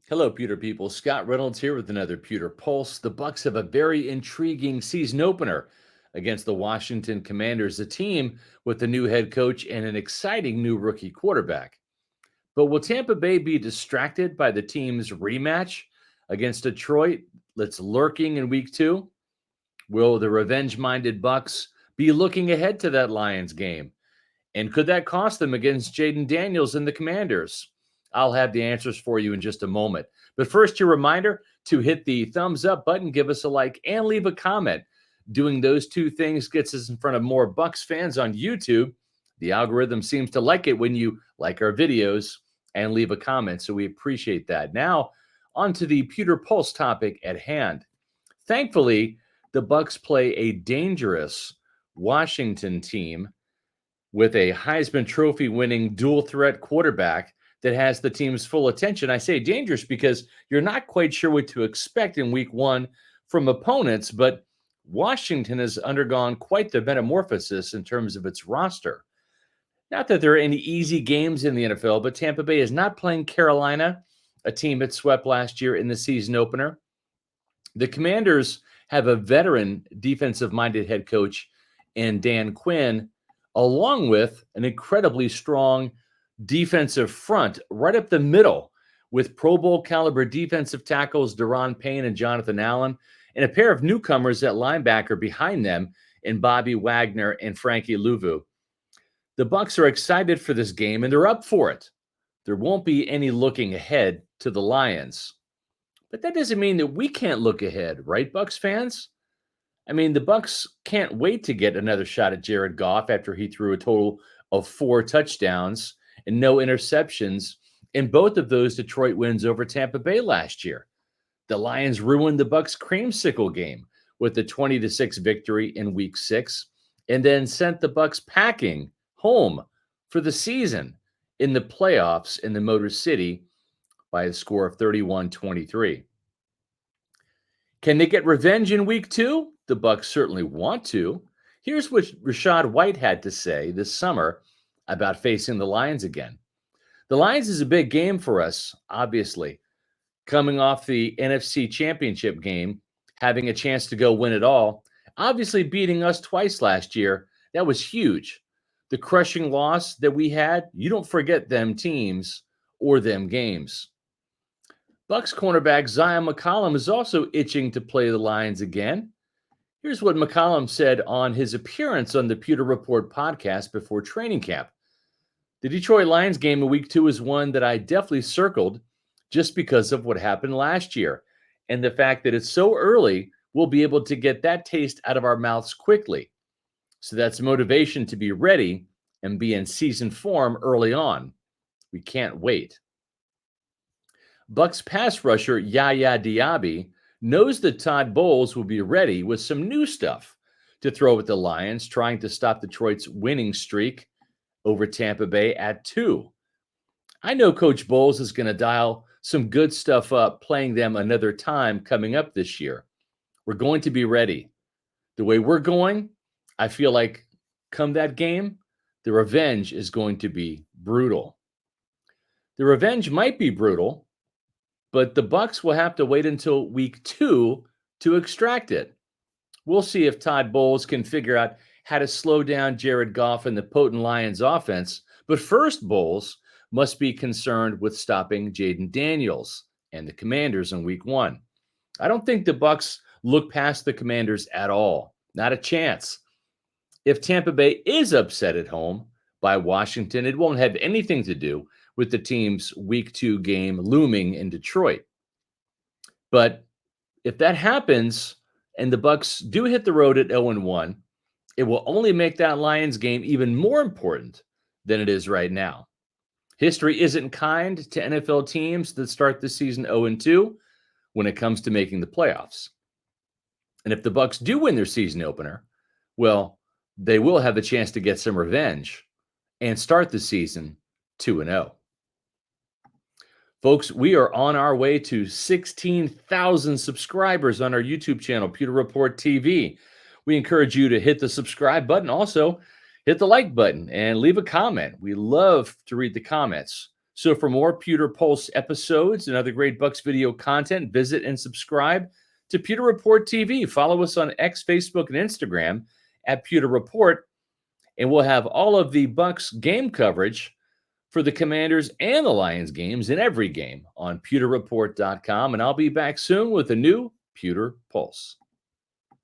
Hello, Pewter people. Scott Reynolds here with another Pewter Pulse. The Bucs have a very intriguing season opener against the Washington Commanders, a team with a new head coach and an exciting new rookie quarterback. But will Tampa Bay be distracted by the team's rematch against Detroit that's lurking in week 2? Will the revenge-minded Bucs be looking ahead to that Lions game? And could that cost them against Jaden Daniels and the Commanders? I'll have the answers for you in just a moment. But first, your reminder to hit the thumbs up button, give us a like, and leave a comment. Doing those two things gets us in front of more Bucs fans on YouTube. The algorithm seems to like it when you like our videos and leave a comment, so we appreciate that. Now, on to the Pewter Pulse topic at hand. Thankfully, the Bucs play a dangerous Washington team with a Heisman Trophy winning dual threat quarterback that has the team's full attention. I say dangerous because you're not quite sure what to expect in week 1 from opponents, but Washington has undergone quite the metamorphosis in terms of its roster. Not that there are any easy games in the NFL, but Tampa Bay is not playing Carolina, a team it swept last year in the season opener. The Commanders have a veteran defensive minded head coach in Dan Quinn, along with an incredibly strong defensive front right up the middle with Pro Bowl caliber defensive tackles Daron Payne and Jonathan Allen, and a pair of newcomers at linebacker behind them in Bobby Wagner and Frankie Louvu. The Bucs are excited for this game and they're up for it. There won't be any looking ahead to the Lions. But that doesn't mean that we can't look ahead, right, Bucs fans? I mean, the Bucs can't wait to get another shot at Jared Goff after he threw a total of 4 touchdowns and no interceptions in both of those Detroit wins over Tampa Bay last year. The Lions ruined the Bucs creamsicle game with the 20-6 victory in week 6 and then sent the Bucs packing home for the season in the playoffs in the Motor City by a score of 31-23. Can they get revenge in week 2? The Bucs certainly want to. Here's what Rachaad White had to say this summer about facing the Lions again. The Lions is a big game for us, obviously. Coming off the NFC Championship game, having a chance to go win it all, obviously beating us twice last year, that was huge. The crushing loss that we had, you don't forget them teams or them games. Bucs cornerback Zion McCollum is also itching to play the Lions again. Here's what McCollum said on his appearance on the Pewter Report podcast before training camp. The Detroit Lions game in week 2 is one that I definitely circled just because of what happened last year. And the fact that it's so early, we'll be able to get that taste out of our mouths quickly. So that's motivation to be ready and be in season form early on. We can't wait. Bucs pass rusher Yaya Diaby knows that Todd Bowles will be ready with some new stuff to throw at the Lions, trying to stop Detroit's winning streak over Tampa Bay at 2. I know Coach Bowles is going to dial some good stuff up, playing them another time coming up this year. We're going to be ready. The way we're going, I feel like come that game, the revenge is going to be brutal. The revenge might be brutal, but the Bucs will have to wait until week 2 to extract it. We'll see if Todd Bowles can figure out how to slow down Jared Goff and the potent Lions offense. But first, Bowles must be concerned with stopping Jaden Daniels and the Commanders in week 1. I don't think the Bucs look past the Commanders at all. Not a chance. If Tampa Bay is upset at home by Washington, it won't have anything to do with the team's week 2 game looming in Detroit. But if that happens and the Bucs do hit the road at 0-1, it will only make that Lions game even more important than it is right now. History isn't kind to NFL teams that start the season 0-2 when it comes to making the playoffs. And if the Bucs do win their season opener, well, they will have a chance to get some revenge and start the season 2-0. Folks, we are on our way to 16,000 subscribers on our YouTube channel, Pewter Report TV. We encourage you to hit the subscribe button. Also, hit the like button and leave a comment. We love to read the comments. So for more Pewter Pulse episodes and other great Bucks video content, visit and subscribe to Pewter Report TV. Follow us on X, Facebook, and Instagram at Pewter Report, and we'll have all of the Bucks game coverage for the Commanders and the Lions games in every game on pewterreport.com. And I'll be back soon with a new Pewter Pulse.